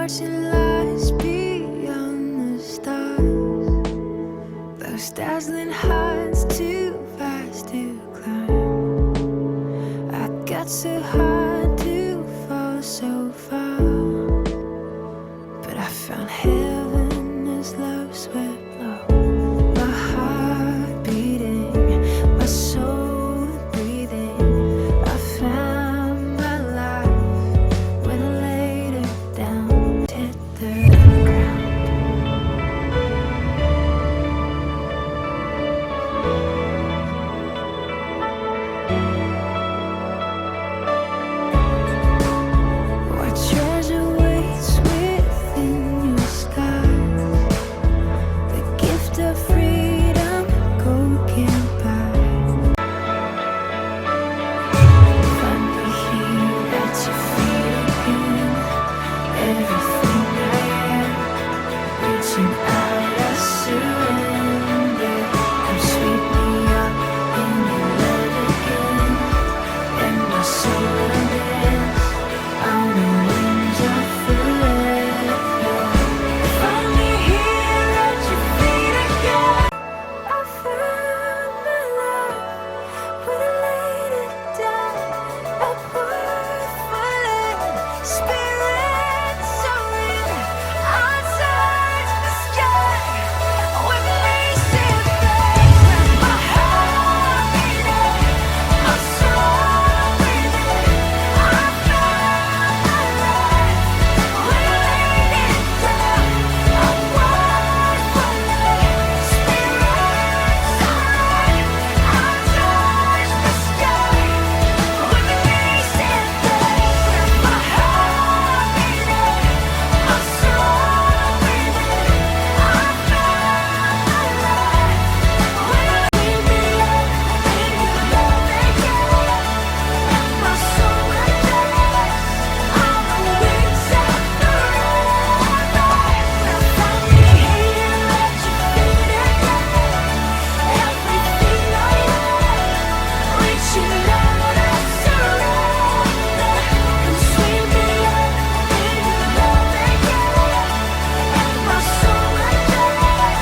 what lies beyond the stars. Those dazzling heights too fast to climb. I got so hard to fall so far, but I found heaven as love swept low. My heart beating, my soul breathing. I found my life when I laid it down, hit the ground. What treasure waits within your skies? The gift of freedom, gold can't buy. Find me here at your feet again. Everything I am, reaching out, I surrender. Come sweep me up in your love again, and my soul unbends on the wings of forever. Find me here at your feet again. I found my life when I laid it down. A word for land, spirit soaring. I touch the sky with racing flames. My heart beating, my soul breathing. I found my life when I laid it down. A word for land, spirit soaring. I touch the sky with racing flames. My heart beating, my soul breathing. I found my life when I laid me up in your love again, and my soul undoes on the wings of forever. Find me here at your feet again. Everything I am, reaching out, I surrender. Come sweep me up in your love again, and my soul undoes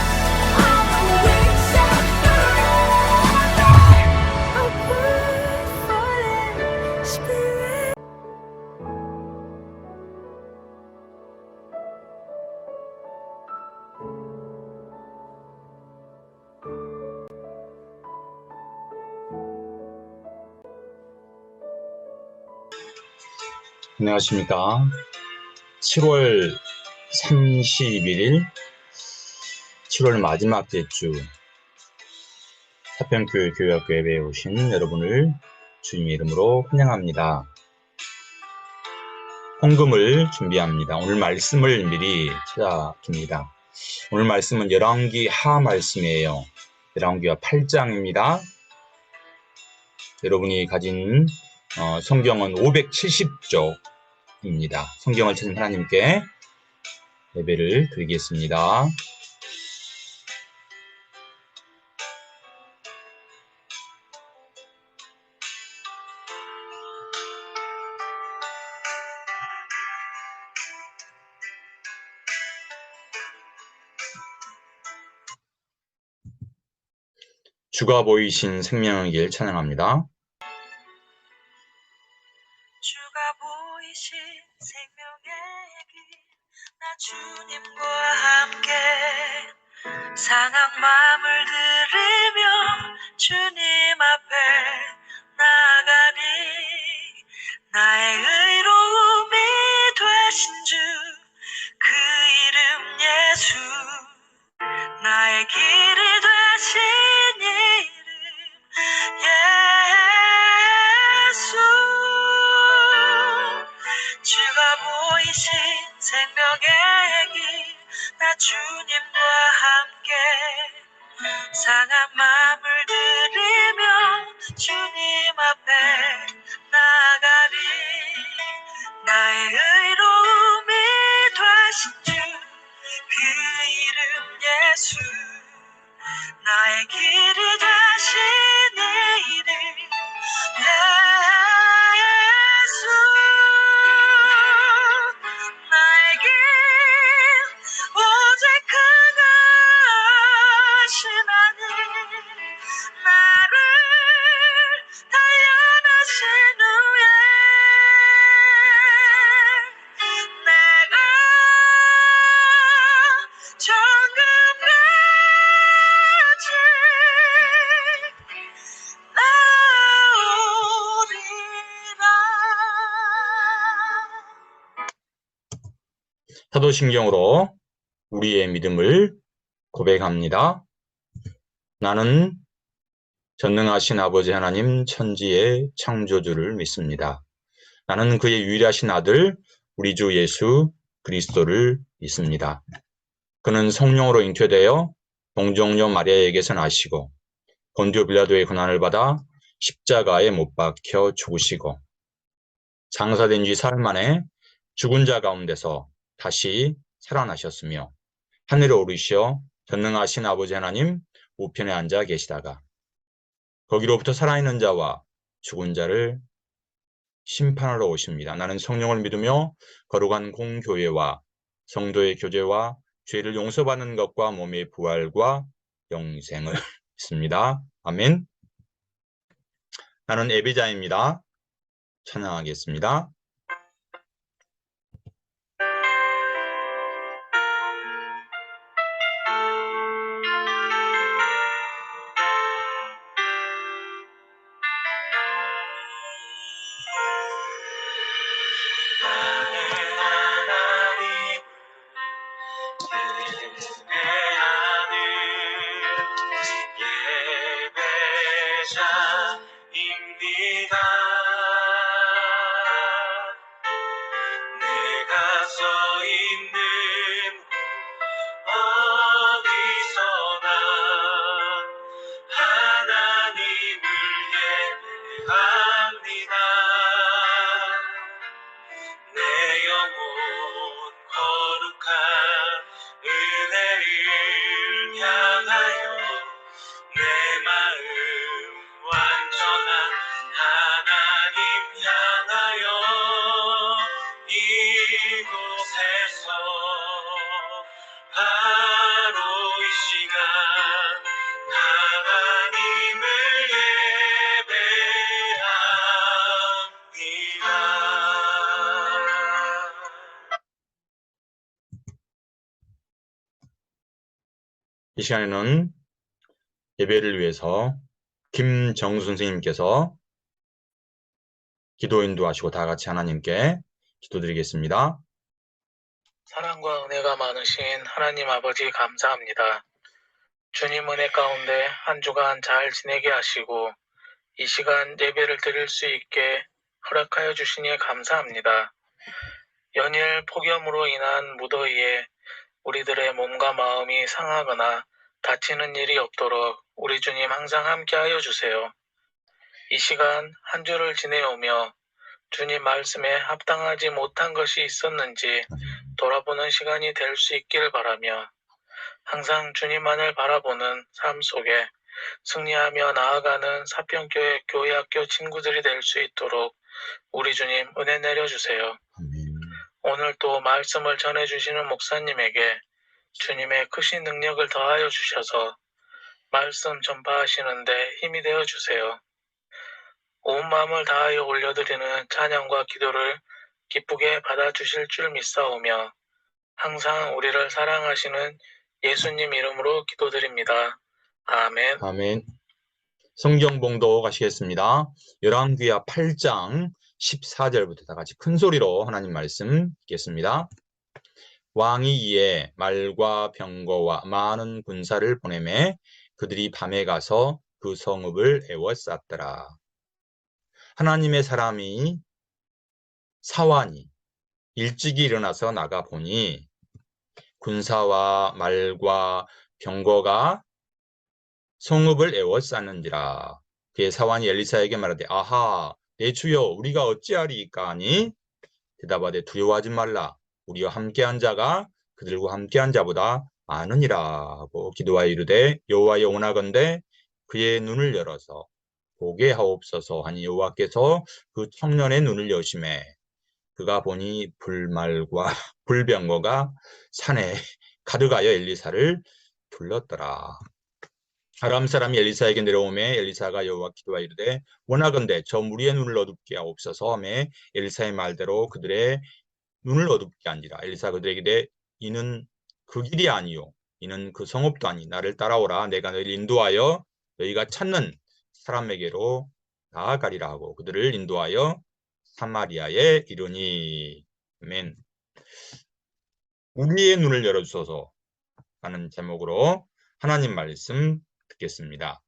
on the wings of forever. A word for land, spirit. 안녕하십니까. 7월 31일, 7월 마지막 주 사평교회 교회학교 예배에 오신 여러분을 주님의 이름으로 환영합니다. 헌금을 준비합니다. 오늘 말씀을 미리 찾아줍니다. 오늘 말씀은 열왕기 하 말씀이에요. 열왕기하 8장입니다. 여러분이 가진 성경은 570쪽입니다. 성경을 찾은 하나님께 예배를 드리겠습니다. 주가 보이신 생명의 길 찬양합니다. 주가 보이신 생명의 길, 나 주님과 함께 상한 마음을 들으며 주님 앞에 나가리. 나의 의로움이 되신 주, 그 이름 예수. 나의 길이 되신 이름 예수. 주가 보이신 생명의 길, 나 주님과 함께 상한 마음을 들이며 주님 앞에 나가리. 나의 의로움이 되신 주, 그 이름 예수. 나의 길이 되신 이름 예수. 나의 길 사도신경으로 우리의 믿음을 고백합니다. 나는 전능하신 아버지 하나님 천지의 창조주를 믿습니다. 나는 그의 유일하신 아들 우리 주 예수 그리스도를 믿습니다. 그는 성령으로 잉태되어 동정녀 마리아에게서 나시고 본디오 빌라도의 고난을 받아 십자가에 못 박혀 죽으시고 장사된 지 사흘 만에 죽은 자 가운데서 다시 살아나셨으며 하늘에 오르시어 전능하신 아버지 하나님 우편에 앉아 계시다가 거기로부터 살아있는 자와 죽은 자를 심판하러 오십니다. 나는 성령을 믿으며 거룩한 공교회와 성도의 교제와 죄를 용서받는 것과 몸의 부활과 영생을 믿습니다. 아멘. 나는 예배자입니다. 찬양하겠습니다. 예배자입니다. 내가 서 있는 어디서나 하나님을 예배합니다. 내 영혼 거룩한 은혜를 향하여 내 마음 완전한 하나님 향하여 이곳에서 바로 이 시간 하나님을 예배합니다. 이 시간에는 예배를 위해서 김정수 선생님께서 기도 인도하시고 다 같이 하나님께 기도드리겠습니다. 사랑과 은혜가 많으신 하나님 아버지 감사합니다. 주님 은혜 가운데 한 주간 잘 지내게 하시고 이 시간 예배를 드릴 수 있게 허락하여 주시니 감사합니다. 연일 폭염으로 인한 무더위에 우리들의 몸과 마음이 상하거나 다치는 일이 없도록 우리 주님 항상 함께하여 주세요. 이 시간 한 주를 지내오며 주님 말씀에 합당하지 못한 것이 있었는지 돌아보는 시간이 될 수 있기를 바라며 항상 주님만을 바라보는 삶 속에 승리하며 나아가는 사평교회 교회학교 친구들이 될 수 있도록 우리 주님 은혜 내려주세요. 오늘 또 말씀을 전해주시는 목사님에게 주님의 크신 능력을 더하여 주셔서 말씀 전파하시는데 힘이 되어 주세요. 온 마음을 다하여 올려드리는 찬양과 기도를 기쁘게 받아주실 줄 믿사오며 항상 우리를 사랑하시는 예수님 이름으로 기도드립니다. 아멘. 아멘. 성경 봉독 하시겠습니다. 열왕기하 8장 14절부터 다 같이 큰 소리로 하나님 말씀 읽겠습니다. 왕이 이에 말과 병거와 많은 군사를 보내매 그들이 밤에 가서 그 성읍을 에워쌌더라. 하나님의 사람이 사환이 일찍이 일어나서 나가 보니 군사와 말과 병거가 성읍을 에워쌌는지라. 그의 사환이 엘리사에게 말하되 아하 내 주여 우리가 어찌하리이까 하니 대답하되 두려워하지 말라 우리와 함께한 자가 그들과 함께한 자보다 많으니라 하고 기도하여 이르되 여호와여 원하건대 그의 눈을 열어서 보게 하옵소서 하니 여호와께서 그 청년의 눈을 여시매 그가 보니 불말과 불병거가 산에 가득하여 엘리사를 둘렀더라. 아람 사람이 엘리사에게 내려오매 엘리사가 여호와 기도하여 이르되 원하건대 저 무리의 눈을 어둡게 하옵소서 하매 엘리사의 말대로 그들의 눈을 어둡게 하니라. 엘리사가 그들에게 이르되 이는 그 길이 아니요 이는 그 성읍도 아니 나를 따라오라 내가 너희를 인도하여 너희가 찾는 사람에게로 나아가리라 하고 그들을 인도하여 사마리아에 이르니. 아멘. 우리의 눈을 열어주소서 하는 제목으로 하나님 말씀 듣겠습니다.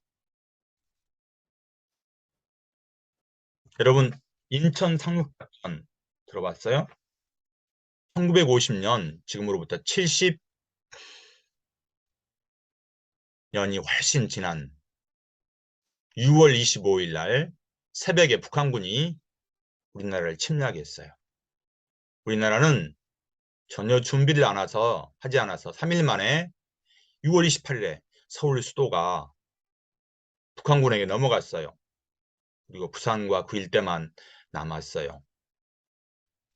여러분, 인천 상륙작전 들어봤어요? 1950년, 지금으로부터 70년이 훨씬 지난 6월 25일 날 새벽에 북한군이 우리나라를 침략했어요. 우리나라는 전혀 준비를 하지 않아서 3일 만에 6월 28일에 서울 수도가 북한군에게 넘어갔어요. 그리고 부산과 그 일대만 남았어요.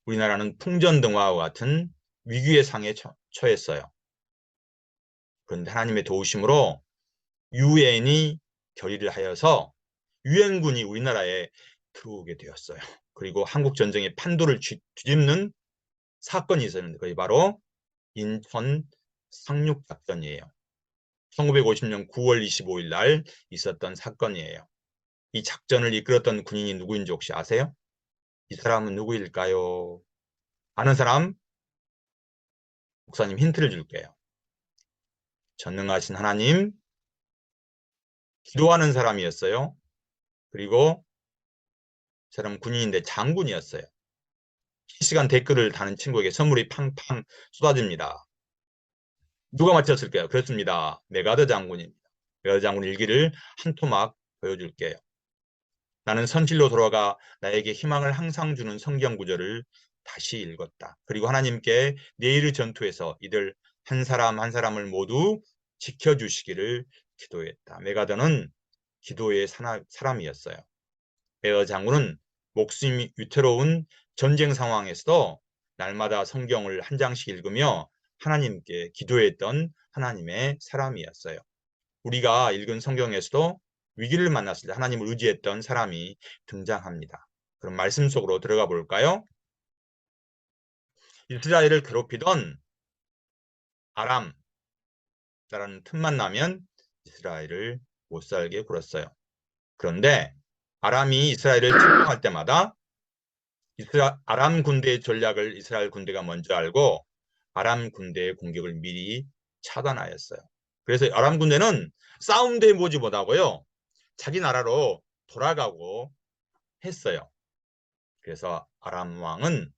우리나라는 풍전등화와 같은 위기의 상에 처했어요. 그런데 하나님의 도우심으로 유엔이 결의를 하여서 유엔군이 우리나라에 들어오게 되었어요. 그리고 한국전쟁의 판도를 뒤집는 사건이 있었는데 그게 바로 인천 상륙작전이에요. 1950년 9월 25일 날 있었던 사건이에요. 이 작전을 이끌었던 군인이 누구인지 혹시 아세요? 이 사람은 누구일까요? 아는 사람? 목사님 힌트를 줄게요. 전능하신 하나님, 기도하는 사람이었어요. 그리고 이 사람 군인인데 장군이었어요. 실시간 댓글을 다는 친구에게 선물이 팡팡 쏟아집니다. 누가 맞췄을까요? 그렇습니다. 메가더 장군입니다. 메가더 장군 일기를 한 토막 보여줄게요. 나는 선실로 돌아가 나에게 희망을 항상 주는 성경 구절을 다시 읽었다. 그리고 하나님께 내일의 전투에서 이들 한 사람 한 사람을 모두 지켜주시기를 기도했다. 메가더는 기도의 사람이었어요. 메가더 장군은 목숨이 위태로운 전쟁 상황에서도 날마다 성경을 한 장씩 읽으며 하나님께 기도했던 하나님의 사람이었어요. 우리가 읽은 성경에서도 위기를 만났을 때 하나님을 의지했던 사람이 등장합니다. 그럼 말씀 속으로 들어가 볼까요? 이스라엘을 괴롭히던 아람 나라는 틈만 나면 이스라엘을 못살게 굴었어요. 그런데 아람이 이스라엘을 침공할 때마다 아람 군대의 전략을 이스라엘 군대가 먼저 알고 아람 군대의 공격을 미리 차단하였어요. 그래서 아람 군대는 싸움대에 모지 못하고요. 자기 나라로 돌아가고 했어요. 그래서 아람 왕은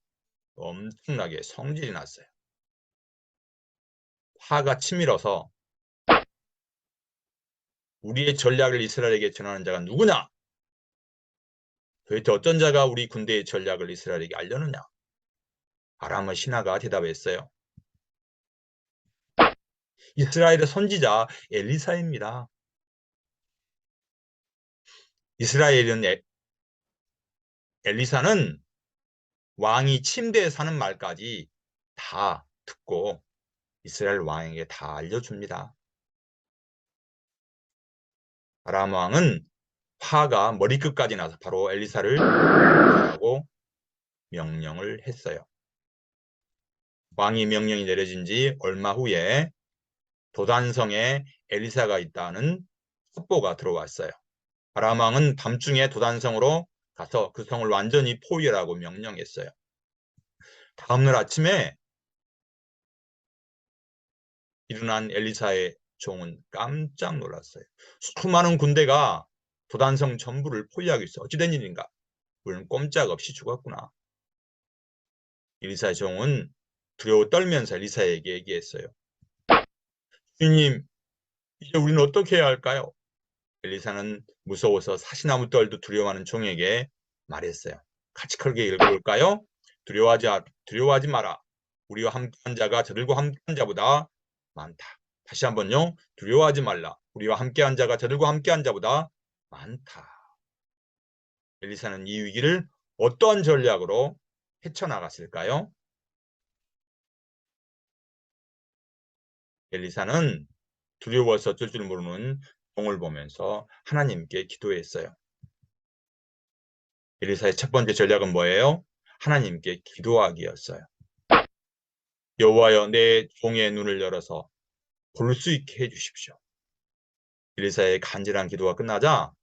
엄청나게 성질이 났어요. 화가 치밀어서 우리의 전략을 이스라엘에게 전하는 자가 누구냐? 도대체 어떤 자가 우리 군대의 전략을 이스라엘에게 알려느냐? 아람의 신하가 대답했어요. 이스라엘의 선지자 엘리사입니다. 이스라엘은 엘리사는 왕이 침대에 사는 말까지 다 듣고 이스라엘 왕에게 다 알려줍니다. 아람 왕은 화가 머리끝까지 나서 바로 엘리사를 하라고 명령을 했어요. 왕이 명령이 내려진 지 얼마 후에 도단성에 엘리사가 있다는 첩보가 들어왔어요. 아람 왕은 밤중에 도단성으로 가서 그 성을 완전히 포위하라고 명령했어요. 다음날 아침에 일어난 엘리사의 종은 깜짝 놀랐어요. 수많은 군대가 도단성 전부를 포위하고 있어. 어찌된 일인가? 우리는 꼼짝없이 죽었구나. 엘리사의 종은 두려워 떨면서 엘리사에게 얘기했어요. 주님, 이제 우리는 어떻게 해야 할까요? 엘리사는 무서워서 사시나무 떨도 두려워하는 종에게 말했어요. 같이 크게 읽어볼까요? 두려워하지 마라. 우리와 함께한 자가 저들과 함께한 자보다 많다. 다시 한번요. 두려워하지 말라. 우리와 함께한 자가 저들과 함께한 자보다 많다. 엘리사는 이 위기를 어떠한 전략으로 헤쳐나갔을까요? 엘리사는 두려워서 어쩔 줄 모르는 종을 보면서 하나님께 기도했어요. 엘리사의 첫 번째 전략은 뭐예요? 하나님께 기도하기였어요. 여호와여, 내 종의 눈을 열어서 볼 수 있게 해주십시오. 엘리사의 간절한 기도가 끝나자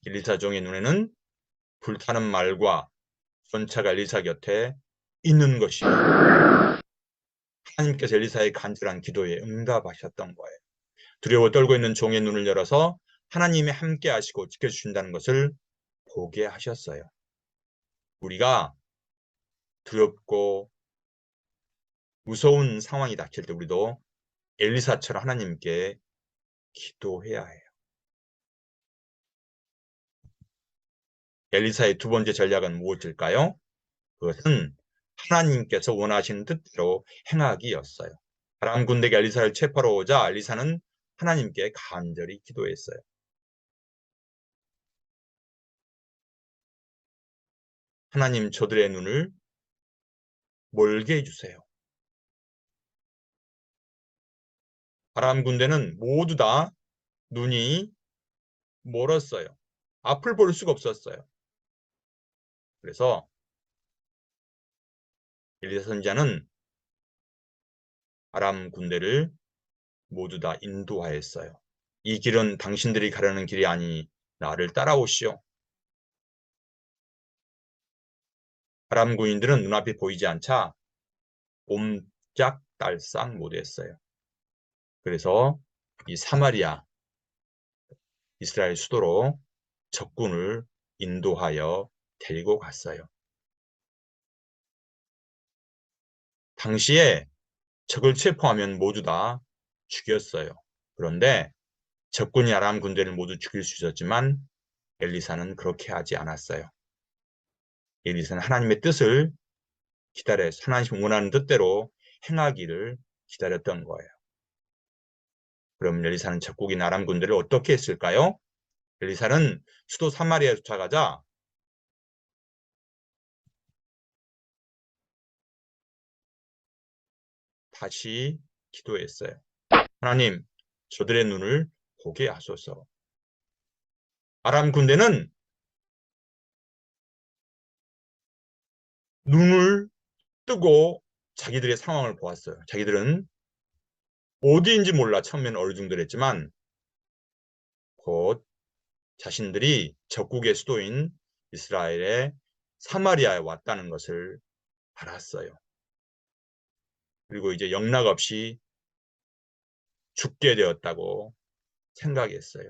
엘리사 종의 눈에는 불타는 말과 전차가 엘리사 곁에 있는 것이 하나님께서 엘리사의 간절한 기도에 응답하셨던 거예요. 두려워 떨고 있는 종의 눈을 열어서 하나님이 함께 하시고 지켜주신다는 것을 보게 하셨어요. 우리가 두렵고 무서운 상황이 닥칠 때 우리도 엘리사처럼 하나님께 기도해야 해요. 엘리사의 두 번째 전략은 무엇일까요? 그것은 하나님께서 원하시는 뜻대로 행하기였어요. 아람 군대가 엘리사를 체포하러 오자 엘리사는 하나님께 간절히 기도했어요. 하나님, 저들의 눈을 멀게 해주세요. 아람 군대는 모두 다 눈이 멀었어요. 앞을 볼 수가 없었어요. 그래서 엘리사 선지자는 아람 군대를 모두 다 인도하였어요. 이 길은 당신들이 가려는 길이 아니 나를 따라오시오. 아람 군인들은 눈앞이 보이지 않자 옴짝달싹 못했어요. 그래서 이 사마리아, 이스라엘 수도로 적군을 인도하여 데리고 갔어요. 당시에 적을 체포하면 모두 다 죽였어요. 그런데 적군이 아람 군대를 모두 죽일 수 있었지만 엘리사는 그렇게 하지 않았어요. 엘리사는 하나님의 뜻을 기다려서 하나님 원하는 뜻대로 행하기를 기다렸던 거예요. 그럼 엘리사는 적국인 아람 군대를 어떻게 했을까요? 엘리사는 수도 사마리아에 도착하자 다시 기도했어요. 하나님, 저들의 눈을 보게 하소서. 아람 군대는 눈을 뜨고 자기들의 상황을 보았어요. 자기들은 어디인지 몰라 처음에는 어리둥절했지만 곧 자신들이 적국의 수도인 이스라엘의 사마리아에 왔다는 것을 알았어요. 그리고 이제 영락없이 죽게 되었다고 생각했어요.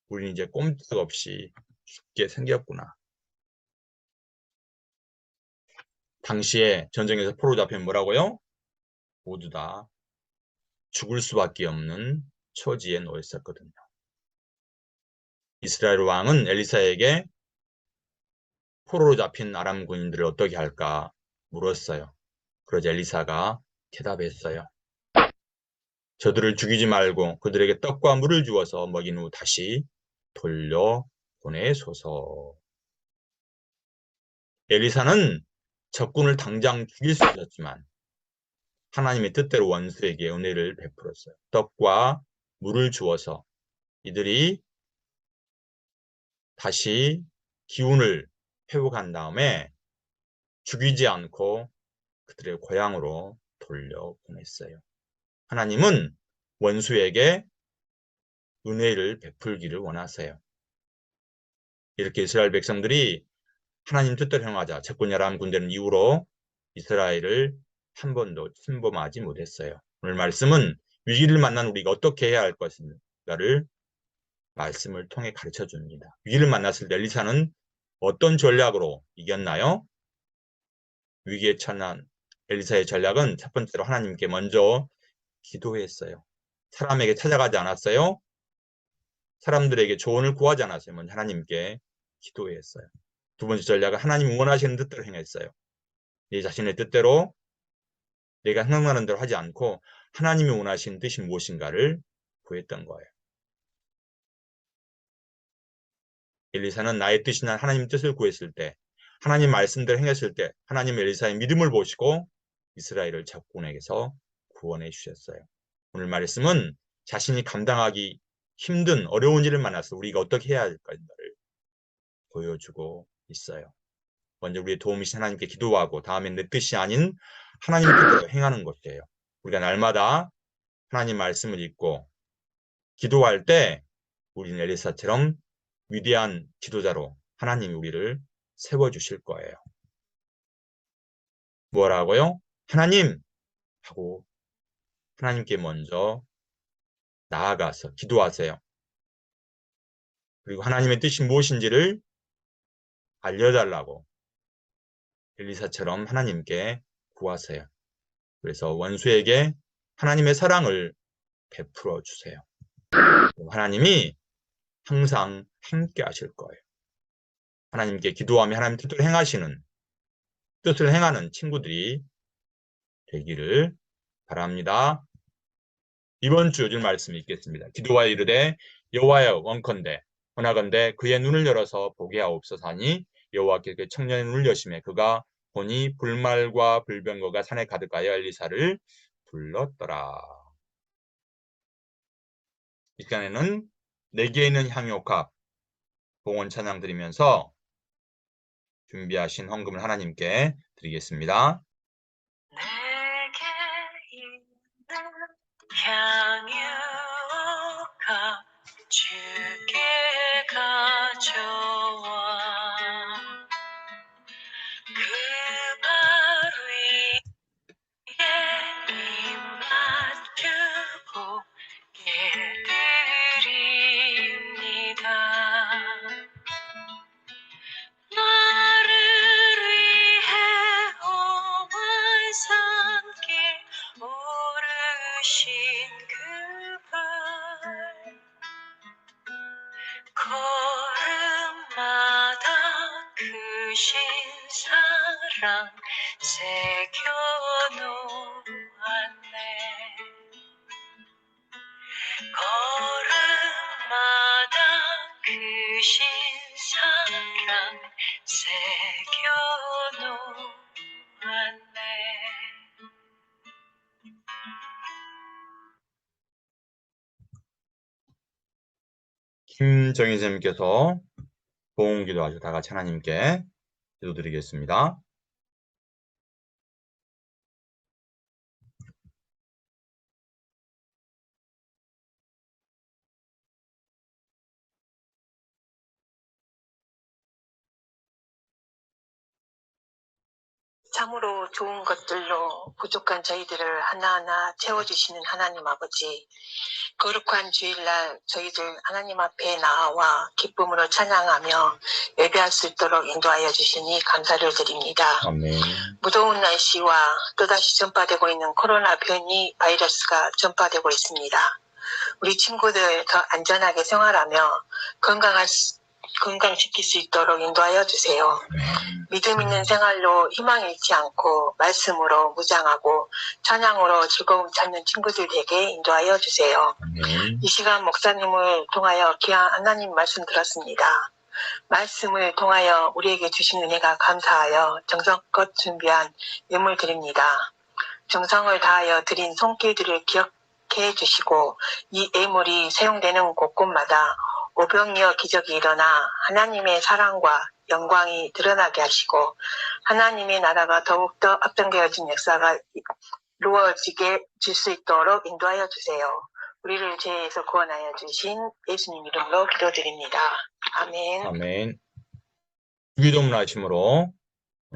우리는 이제 꼼짝없이 죽게 생겼구나. 당시에 전쟁에서 포로 잡히면 뭐라고요? 모두 다 죽을 수밖에 없는 처지에 놓여 있었거든요. 이스라엘 왕은 엘리사에게 포로로 잡힌 아람 군인들을 어떻게 할까 물었어요. 그러자 엘리사가 대답했어요. 저들을 죽이지 말고 그들에게 떡과 물을 주어서 먹인 후 다시 돌려보내소서. 엘리사는 적군을 당장 죽일 수 있었지만 하나님의 뜻대로 원수에게 은혜를 베풀었어요. 떡과 물을 주어서 이들이 다시 기운을 회복한 다음에 죽이지 않고 그들의 고향으로 돌려보냈어요. 하나님은 원수에게 은혜를 베풀기를 원하세요. 이렇게 이스라엘 백성들이 하나님 뜻대로 행하자 적군이 아람 군대는 이후로 이스라엘을 한 번도 침범하지 못했어요. 오늘 말씀은 위기를 만난 우리가 어떻게 해야 할 것인가를 말씀을 통해 가르쳐 줍니다. 위기를 만났을 때 엘리사는 어떤 전략으로 이겼나요? 위기에 처한 엘리사의 전략은 첫 번째로 하나님께 먼저 기도했어요. 사람에게 찾아가지 않았어요. 사람들에게 조언을 구하지 않았어요. 먼저 하나님께 기도했어요. 두 번째 전략은 하나님 원하시는 뜻대로 행했어요. 내 자신의 뜻대로 내가 생각나는 대로 하지 않고 하나님이 원하시는 뜻이 무엇인가를 구했던 거예요. 엘리사는 나의 뜻이나 하나님 뜻을 구했을 때 하나님 말씀대로 행했을 때 하나님 엘리사의 믿음을 보시고 이스라엘을 적군에게서 구원해 주셨어요. 오늘 말씀은 자신이 감당하기 힘든 어려운 일을 만나서 우리가 어떻게 해야 할까를 보여주고 있어요. 먼저 우리의 도움이신 하나님께 기도하고 다음에 내 뜻이 아닌 하나님 뜻대로 행하는 것이에요. 우리가 날마다 하나님 말씀을 읽고 기도할 때 우리는 엘리사처럼 위대한 지도자로 하나님이 우리를 세워주실 거예요. 뭐라고요? 하나님 하고 하나님께 먼저 나아가서 기도하세요. 그리고 하나님의 뜻이 무엇인지를 알려달라고 엘리사처럼 하나님께 구하세요. 그래서 원수에게 하나님의 사랑을 베풀어 주세요. 하나님이 항상 함께 하실 거예요. 하나님께 기도하며 하나님 뜻을 행하는 친구들이 되기를 바랍니다. 이번 주 요즘 말씀 읽겠습니다. 기도하여 이르되 여호와여 원하건대 그의 눈을 열어서 보게 하옵소서 하니 여호와께 그 청년의 눈을 여심해 그가 보니 불말과 불병거가 산에 가득하여 엘리사를 불렀더라. 이 시간에는 내게 있는 향유옥합 봉헌 찬양 드리면서 준비하신 헌금을 하나님께 드리겠습니다. 내게 있는 향유가 주께 가져와 그 발 위에 입 맞추고 예드립니다. 나를 위해 험한 산길 오르신 그 발 걸음마다 크신 사랑 새겨놓았네. 걸음마다 크신 사랑 새겨놓았네. 김정희 선생님께서 봉헌기도 아주 다 같이 하나님께 기도드리겠습니다. 참으로 좋은 것들로 부족한 저희들을 하나하나 채워주시는 하나님 아버지, 거룩한 주일날 저희들 하나님 앞에 나와 기쁨으로 찬양하며 예배할 수 있도록 인도하여 주시니 감사를 드립니다. 아멘. 무더운 날씨와 또다시 전파되고 있는 코로나 변이 바이러스가 전파되고 있습니다. 우리 친구들 더 안전하게 생활하며 건강시킬 수 있도록 인도하여 주세요. 믿음 있는 생활로 희망 잃지 않고 말씀으로 무장하고 찬양으로 즐거움 찾는 친구들 되게 인도하여 주세요. 이 시간 목사님을 통하여 귀한 하나님 말씀 들었습니다. 말씀을 통하여 우리에게 주신 은혜가 감사하여 정성껏 준비한 예물 드립니다. 정성을 다하여 드린 손길들을 기억해 주시고 이 예물이 사용되는 곳곳마다 오병이어 기적이 일어나 하나님의 사랑과 영광이 드러나게 하시고 하나님의 나라가 더욱더 앞당겨진 역사가 이루어지게 줄 수 있도록 인도하여 주세요. 우리를 죄에서 구원하여 주신 예수님 이름으로 기도드립니다. 아멘. 아멘. 주기도문 하심으로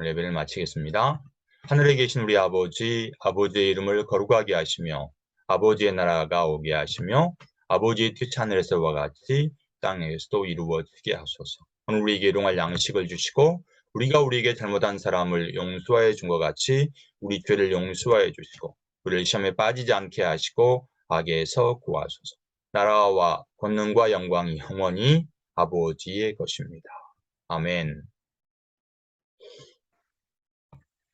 예배를 마치겠습니다. 하늘에 계신 우리 아버지, 아버지의 이름을 거룩하게 하시며 아버지의 나라가 오게 하시며 아버지의 뜻이 하늘에서와 같이 땅에서도 이루어지게 하소서. 오늘 우리에게 일용할 양식을 주시고 우리가 우리에게 잘못한 사람을 용서해 준 것 같이 우리 죄를 용서해 주시고 우리를 시험에 빠지지 않게 하시고 악에서 구하소서. 나라와 권능과 영광이 영원히 아버지의 것입니다. 아멘.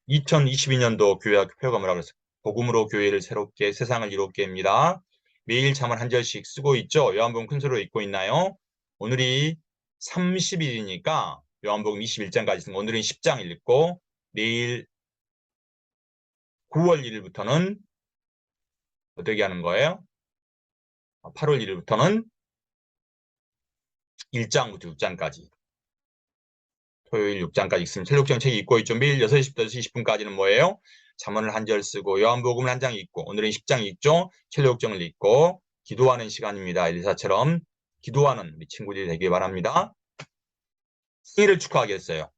2022년도 교회학교 표감을 복음으로 교회를 새롭게 세상을 이롭게 합니다. 매일 잠언 한 절씩 쓰고 있죠. 요한복음 큰 소리로 읽고 있나요? 오늘이 30일이니까 요한복음 21장까지 있습니다. 오늘은 10장 읽고 내일 9월 1일부터는 어떻게 하는 거예요? 8월 1일부터는 1장부터 6장까지 토요일 6장까지 읽습니다. 체력정 책 읽고 있죠. 매일 6시부터 20분까지는 뭐예요? 잠언을 한 절 쓰고 요한복음을 한 장 읽고 오늘은 10장 읽죠. 체력정을 읽고 기도하는 시간입니다. 엘리사처럼 기도하는 우리 친구들이 되길 바랍니다. 생일을 축하하겠어요.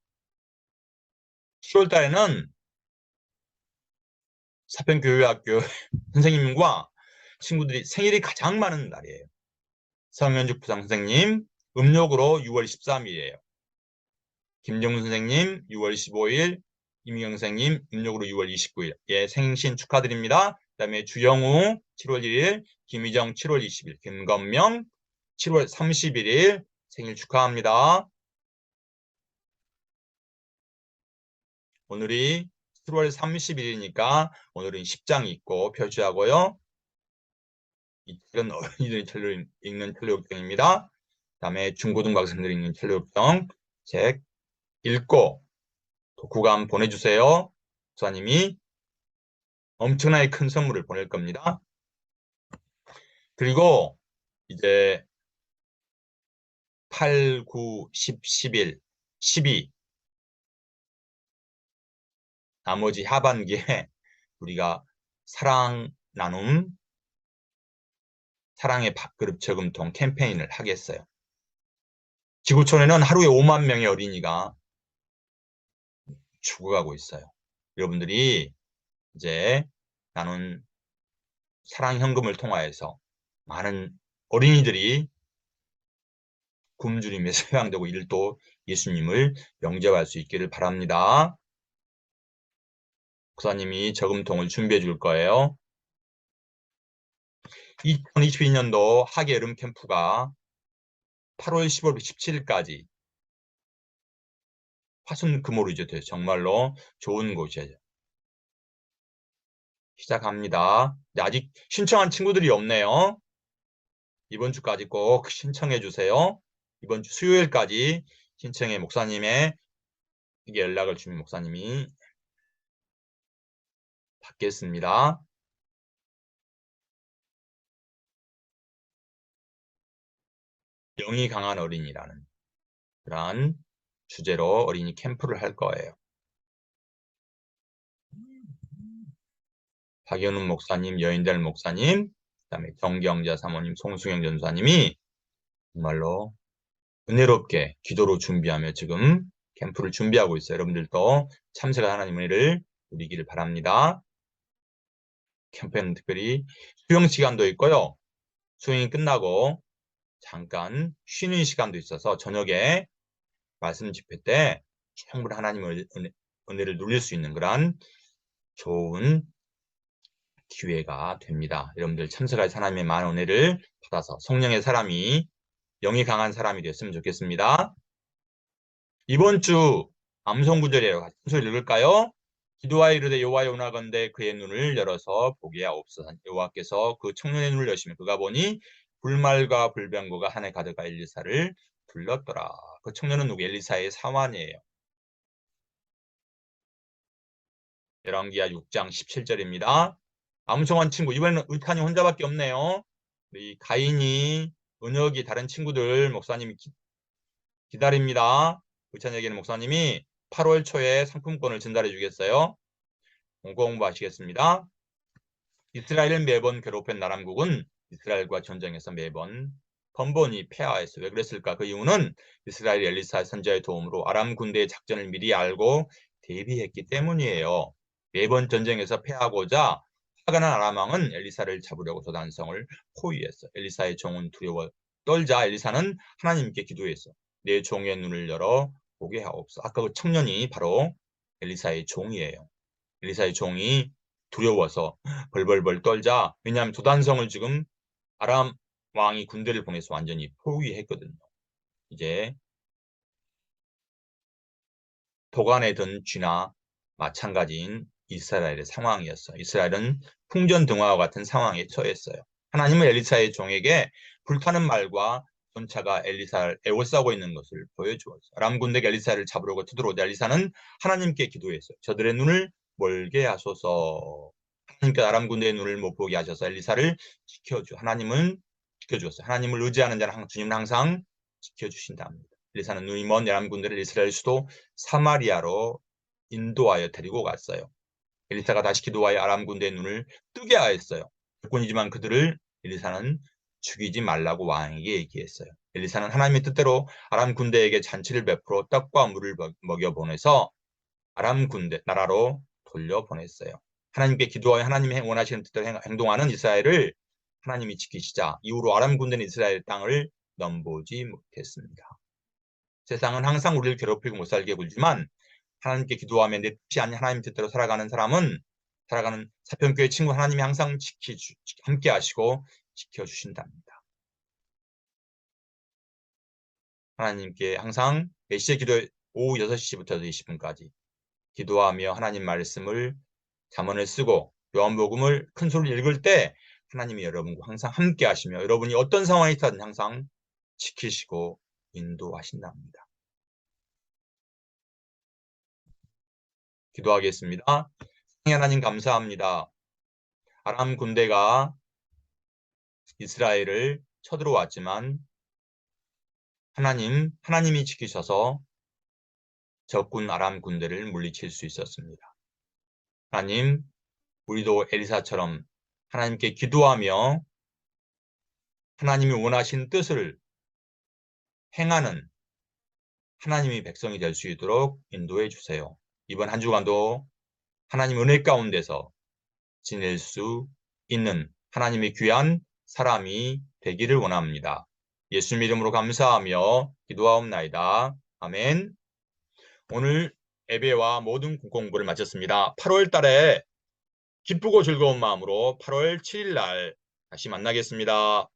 10월 달에는 사평교회학교 선생님과 친구들이 생일이 가장 많은 날이에요. 성현주 부장 선생님 음력으로 6월 13일이에요. 김정훈 선생님 6월 15일, 이미경 선생님 음력으로 6월 29일. 예, 생신 축하드립니다. 그 다음에 주영우 7월 1일, 김희정 7월 20일, 김건명 7월 31일 생일 축하합니다. 오늘이 7월 30일이니까 오늘은 10장 읽고 표시하고요. 이틀은 어린이들이 철로 읽는 철로역정입니다. 그 다음에 중고등학생들이 읽는 철로역정 책 읽고 독후감 보내주세요. 목사님이 엄청나게 큰 선물을 보낼 겁니다. 그리고 이제 8, 9, 10, 11, 12 나머지 하반기에 우리가 사랑 나눔, 사랑의 밥그릇 저금통 캠페인을 하겠어요. 지구촌에는 하루에 5만 명의 어린이가 죽어가고 있어요. 여러분들이 이제 나눈 사랑 현금을 통하여서 많은 어린이들이 굶주림에 소양되고 일도 예수님을 영접할 수 있기를 바랍니다. 목사님이 저금통을 준비해 줄 거예요. 2022년도 하계 여름 캠프가 8월 15일 17일까지 화순금오로 이제 돼요. 정말로 좋은 곳이에요. 시작합니다. 아직 신청한 친구들이 없네요. 이번 주까지 꼭 신청해 주세요. 이번 주 수요일까지 신청해 목사님의 이게 연락을 주면 목사님이 받겠습니다. 영이 강한 어린이라는 그런 주제로 어린이 캠프를 할 거예요. 박연훈 목사님, 여인들 목사님, 그다음에 정경자 사모님, 송수경 전사님이 정말로 은혜롭게 기도로 준비하며 지금 캠프를 준비하고 있어요. 여러분들도 참석한 하나님의 은혜를 누리기를 바랍니다. 캠프에는 특별히 수영 시간도 있고요. 수영이 끝나고 잠깐 쉬는 시간도 있어서 저녁에 말씀 집회 때 충분히 하나님의 은혜를 누릴 수 있는 그런 좋은 기회가 됩니다. 여러분들 참석할 하나님의 많은 은혜를 받아서 성령의 사람이 영이 강한 사람이 됐으면 좋겠습니다. 이번 주 암송구절이에요. 같이 소리 읽을까요? 기도하여 이르되 여호와여 원하건대 그의 눈을 열어서 보게 하옵소서. 여호와께서 그 청년의 눈을 여시며 그가 보니 불말과 불병거가 하늘 가득하 엘리사를 불렀더라. 그 청년은 누구? 엘리사의 사환이에요. 열왕기하 6장 17절입니다. 암송한 친구, 이번에는 의탄이 혼자밖에 없네요. 우리 가인이, 은혁이, 다른 친구들 목사님이 기다립니다. 의찬에게는 목사님이 8월 초에 상품권을 전달해 주겠어요. 공부하시겠습니다. 이스라엘을 매번 괴롭힌 아람국은 이스라엘과 전쟁에서 매번 번번이 패하였어요. 왜 그랬을까? 그 이유는 이스라엘 엘리사 선지자의 도움으로 아람 군대의 작전을 미리 알고 대비했기 때문이에요. 매번 전쟁에서 패하고자 화가 난 아람 왕은 엘리사를 잡으려고 도단성을 포위했어. 엘리사의 종은 두려워 떨자 엘리사는 하나님께 기도했어. 내 종의 눈을 열어 보게 하옵소서. 아까 그 청년이 바로 엘리사의 종이에요. 엘리사의 종이 두려워서 벌벌벌 떨자. 왜냐하면 도단성을 지금 아람 왕이 군대를 보내서 완전히 포위했거든요. 이제 도간에 든 쥐나 마찬가지인 이스라엘의 상황이었어요. 이스라엘은 풍전등화와 같은 상황에 처했어요. 하나님은 엘리사의 종에게 불타는 말과 전차가 엘리사를 에워싸고 있는 것을 보여주었어요. 아람 군대가 엘리사를 잡으려고 두드러오자 엘리사는 하나님께 기도했어요. 저들의 눈을 멀게 하소서. 하나님께서 아람 군대의 눈을 못 보게 하셔서 엘리사를 하나님은 지켜주었어요. 하나님을 의지하는 자는 주님은 항상 지켜주신다 합니다. 엘리사는 눈이 먼 아람 군대를 이스라엘 수도 사마리아로 인도하여 데리고 갔어요. 엘리사가 다시 기도하여 아람 군대의 눈을 뜨게 하였어요. 적군이지만 그들을 엘리사는 죽이지 말라고 왕에게 얘기했어요. 엘리사는 하나님의 뜻대로 아람 군대에게 잔치를 베풀어 떡과 물을 먹여 보내서 아람 군대 나라로 돌려보냈어요. 하나님께 기도하여 하나님이 원하시는 뜻대로 행동하는 이스라엘을 하나님이 지키시자 이후로 아람 군대는 이스라엘 땅을 넘보지 못했습니다. 세상은 항상 우리를 괴롭히고 못 살게 굴지만 하나님께 기도하며 내 뜻이 아닌 하나님 뜻대로 살아가는 사평교회 친구 하나님이 항상 함께 하시고 지켜주신답니다. 하나님께 항상 몇 시에 기도해? 오후 6시부터 20분까지 기도하며 하나님 말씀을 잠언을 쓰고 요한복음을 큰 소리로 읽을 때 하나님이 여러분과 항상 함께 하시며 여러분이 어떤 상황에 있든 항상 지키시고 인도하신답니다. 기도하겠습니다. 하나님 감사합니다. 아람 군대가 이스라엘을 쳐들어왔지만 하나님이 지키셔서 적군 아람 군대를 물리칠 수 있었습니다. 하나님, 우리도 엘리사처럼 하나님께 기도하며 하나님이 원하신 뜻을 행하는 하나님의 백성이 될 수 있도록 인도해 주세요. 이번 한 주간도 하나님 은혜 가운데서 지낼 수 있는 하나님의 귀한 사람이 되기를 원합니다. 예수님 이름으로 감사하며 기도하옵나이다. 아멘. 오늘 예배와 모든 공부를 마쳤습니다. 8월 달에 기쁘고 즐거운 마음으로 8월 7일 날 다시 만나겠습니다.